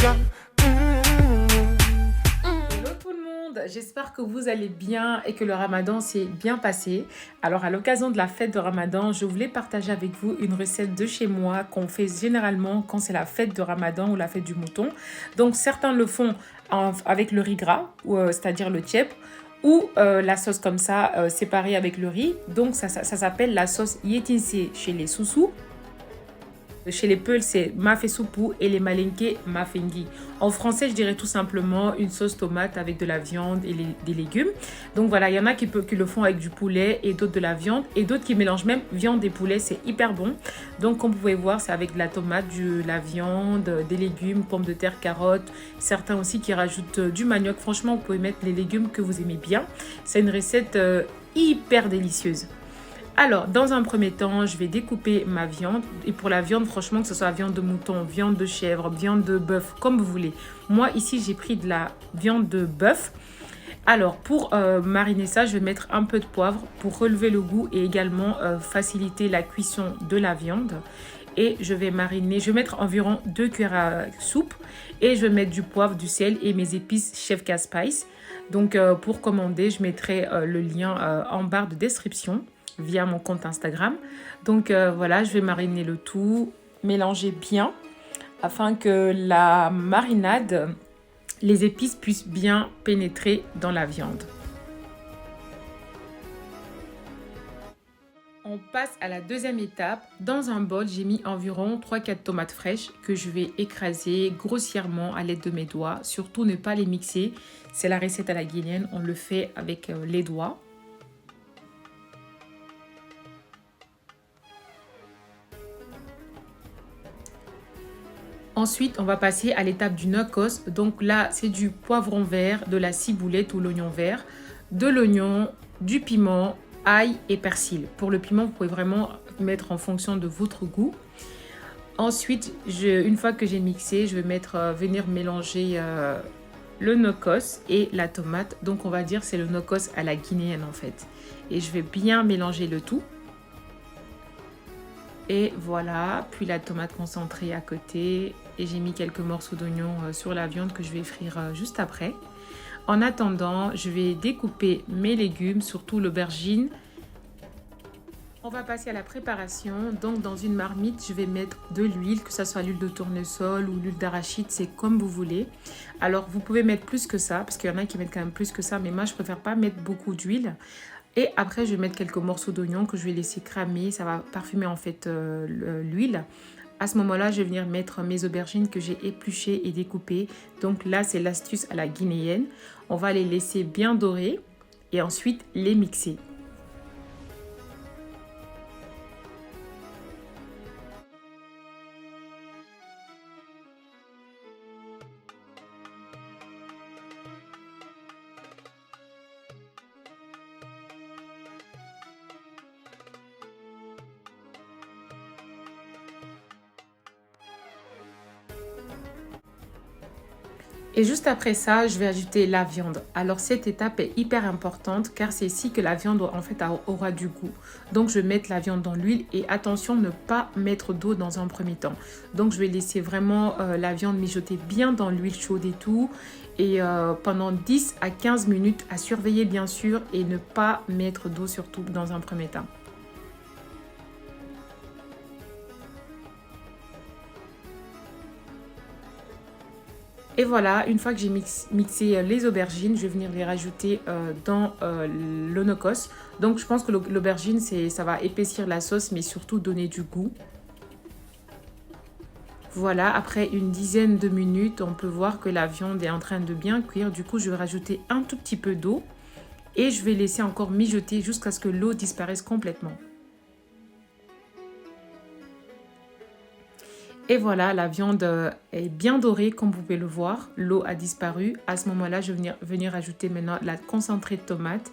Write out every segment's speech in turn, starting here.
Hello tout le monde, j'espère que vous allez bien et que le ramadan s'est bien passé. Alors à l'occasion de la fête de ramadan, je voulais partager avec vous une recette de chez moi qu'on fait généralement quand c'est la fête de ramadan ou la fête du mouton. Donc certains le font avec le riz gras, c'est-à-dire le tchèp, ou la sauce comme ça, séparée avec le riz. Donc ça s'appelle la sauce yetinse chez les Soussous. Chez les Peuls, c'est mafé-soupou et les Malinké, mafengi. En français, je dirais tout simplement une sauce tomate avec de la viande et des légumes. Donc voilà, il y en a qui le font avec du poulet et d'autres de la viande et d'autres qui mélangent même viande et poulet. C'est hyper bon. Donc comme vous pouvez voir, c'est avec de la tomate, de la viande, des légumes, pommes de terre, carottes. Certains aussi qui rajoutent du manioc. Franchement, vous pouvez mettre les légumes que vous aimez bien. C'est une recette hyper délicieuse. Alors, dans un premier temps, je vais découper ma viande. Et pour la viande, franchement, que ce soit viande de mouton, viande de chèvre, viande de bœuf, comme vous voulez. Moi, ici, j'ai pris de la viande de bœuf. Alors, pour mariner ça, je vais mettre un peu de poivre pour relever le goût et également faciliter la cuisson de la viande. Et je vais mariner, je vais mettre environ 2 cuillères à soupe. Et je vais mettre du poivre, du sel et mes épices Chef Spice. Donc, pour commander, je mettrai le lien en barre de description via mon compte Instagram. Donc voilà, je vais mariner le tout, mélanger bien afin que la marinade, les épices puissent bien pénétrer dans la viande. On passe à la deuxième étape. Dans un bol, j'ai mis environ 3-4 tomates fraîches que je vais écraser grossièrement à l'aide de mes doigts. Surtout ne pas les mixer. C'est la recette à la guinéenne, on le fait avec les doigts. Ensuite, on va passer à l'étape du nokos. Donc là, c'est du poivron vert, de la ciboulette ou l'oignon vert, de l'oignon, du piment, ail et persil. Pour le piment, vous pouvez vraiment mettre en fonction de votre goût. Ensuite, une fois que j'ai mixé, je vais venir mélanger le nokos et la tomate. Donc on va dire c'est le nokos à la guinéenne en fait. Et je vais bien mélanger le tout. Et voilà, puis la tomate concentrée à côté. Et j'ai mis quelques morceaux d'oignon sur la viande que je vais frire juste après. En attendant, je vais découper mes légumes, surtout l'aubergine. On va passer à la préparation. Donc dans une marmite, je vais mettre de l'huile, que ce soit l'huile de tournesol ou l'huile d'arachide, c'est comme vous voulez. Alors vous pouvez mettre plus que ça, parce qu'il y en a qui mettent quand même plus que ça, mais moi je préfère pas mettre beaucoup d'huile. Et après, je vais mettre quelques morceaux d'oignon que je vais laisser cramer. Ça va parfumer en fait l'huile. À ce moment-là, je vais venir mettre mes aubergines que j'ai épluchées et découpées. Donc là, c'est l'astuce à la guinéenne. On va les laisser bien dorer et ensuite les mixer. Et juste après ça, je vais ajouter la viande. Alors cette étape est hyper importante car c'est ici que la viande en fait aura du goût. Donc je vais mettre la viande dans l'huile et attention ne pas mettre d'eau dans un premier temps. Donc je vais laisser vraiment la viande mijoter bien dans l'huile chaude et tout. Et pendant 10 à 15 minutes à surveiller bien sûr et ne pas mettre d'eau surtout dans un premier temps. Et voilà, une fois que j'ai mixé les aubergines, je vais venir les rajouter dans le nokos. Donc je pense que l'aubergine, ça va épaissir la sauce, mais surtout donner du goût. Voilà, après une dizaine de minutes, on peut voir que la viande est en train de bien cuire. Du coup, je vais rajouter un tout petit peu d'eau et je vais laisser encore mijoter jusqu'à ce que l'eau disparaisse complètement. Et voilà, la viande est bien dorée comme vous pouvez le voir. L'eau a disparu. À ce moment-là, je vais venir ajouter maintenant la concentrée de tomate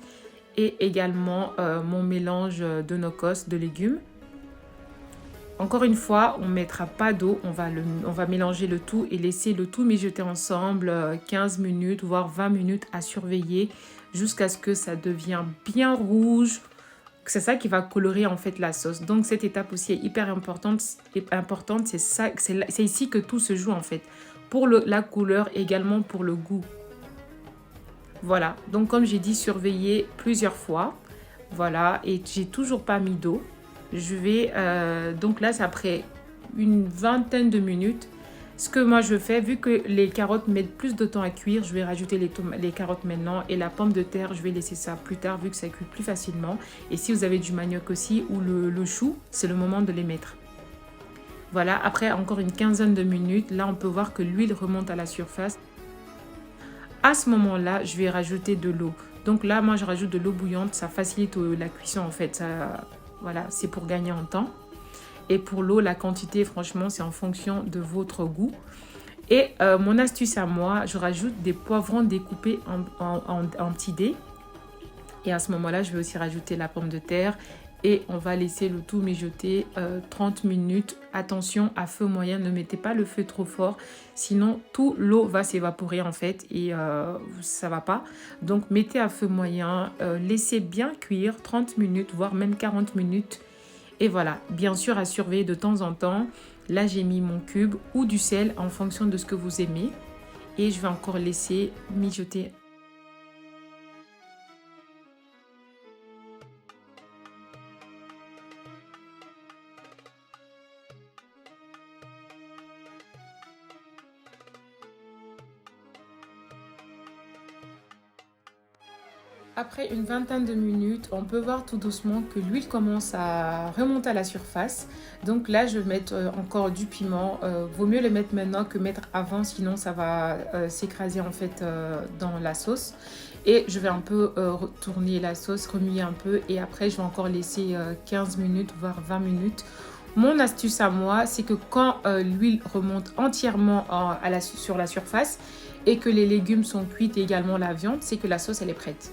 et également mon mélange de nokos, de légumes. Encore une fois, on ne mettra pas d'eau. On va mélanger le tout et laisser le tout mijoter ensemble 15 minutes, voire 20 minutes à surveiller jusqu'à ce que ça devienne bien rouge. C'est ça qui va colorer en fait la sauce. Donc cette étape aussi est hyper importante. C'est ici que tout se joue en fait. pour la couleur, également pour le goût. Voilà, donc comme j'ai dit, surveiller plusieurs fois. Voilà, et j'ai toujours pas mis d'eau. Je vais, donc là, c'est après une vingtaine de minutes. Ce que moi je fais, vu que les carottes mettent plus de temps à cuire, je vais rajouter les carottes maintenant. Et la pomme de terre, je vais laisser ça plus tard, vu que ça cuit plus facilement. Et si vous avez du manioc aussi ou le chou, c'est le moment de les mettre. Voilà, après encore une quinzaine de minutes, là on peut voir que l'huile remonte à la surface. À ce moment-là, je vais rajouter de l'eau. Donc là, moi, je rajoute de l'eau bouillante. Ça facilite la cuisson, en fait. Ça, voilà, c'est pour gagner en temps. Et pour l'eau, la quantité, franchement, c'est en fonction de votre goût. Et mon astuce à moi, je rajoute des poivrons découpés en petits dés. Et à ce moment-là, je vais aussi rajouter la pomme de terre. Et on va laisser le tout mijoter 30 minutes. Attention, à feu moyen, ne mettez pas le feu trop fort. Sinon, toute l'eau va s'évaporer en fait et ça va pas. Donc, mettez à feu moyen. Laissez bien cuire 30 minutes, voire même 40 minutes. Et voilà, bien sûr, à surveiller de temps en temps. Là, j'ai mis mon cube ou du sel en fonction de ce que vous aimez. Et je vais encore laisser mijoter. Après une vingtaine de minutes, on peut voir tout doucement que l'huile commence à remonter à la surface. Donc là, je vais mettre encore du piment. Vaut mieux le mettre maintenant que mettre avant, sinon ça va s'écraser en fait dans la sauce. Et je vais un peu retourner la sauce, remuer un peu. Et après, je vais encore laisser 15 minutes, voire 20 minutes. Mon astuce à moi, c'est que quand l'huile remonte entièrement sur la surface et que les légumes sont cuits et également la viande, c'est que la sauce, elle est prête.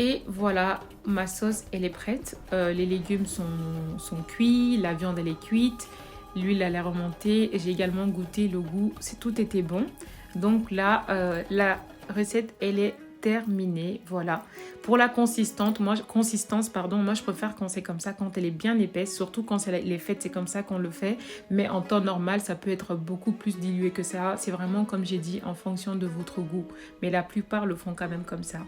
Et voilà, ma sauce, elle est prête. Les légumes sont cuits, la viande, elle est cuite, l'huile, elle est remontée. J'ai également goûté le goût, tout était bon. Donc là, la recette, elle est terminée. Voilà. Pour la consistance, pardon, moi, je préfère quand c'est comme ça, quand elle est bien épaisse. Surtout quand elle est faite, c'est comme ça qu'on le fait. Mais en temps normal, ça peut être beaucoup plus dilué que ça. C'est vraiment, comme j'ai dit, en fonction de votre goût. Mais la plupart le font quand même comme ça.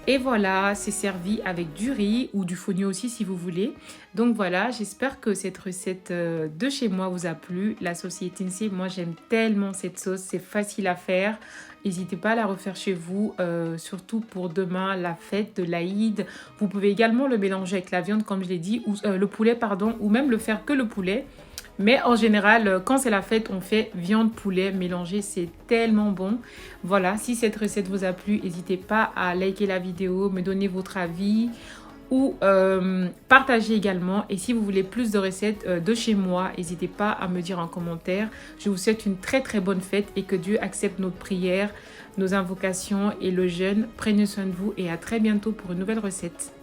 Et voilà, c'est servi avec du riz ou du fonio aussi si vous voulez. Donc voilà, j'espère que cette recette de chez moi vous a plu. La sauce Tinsi, moi j'aime tellement cette sauce, c'est facile à faire. N'hésitez pas à la refaire chez vous, surtout pour demain, la fête de l'Aïd. Vous pouvez également le mélanger avec la viande comme je l'ai dit, ou le poulet pardon, ou même le faire que le poulet. Mais en général, quand c'est la fête, on fait viande, poulet mélangé. C'est tellement bon. Voilà, si cette recette vous a plu, n'hésitez pas à liker la vidéo, me donner votre avis ou partager également. Et si vous voulez plus de recettes de chez moi, n'hésitez pas à me dire en commentaire. Je vous souhaite une très très bonne fête et que Dieu accepte notre prière, nos invocations et le jeûne. Prenez soin de vous et à très bientôt pour une nouvelle recette.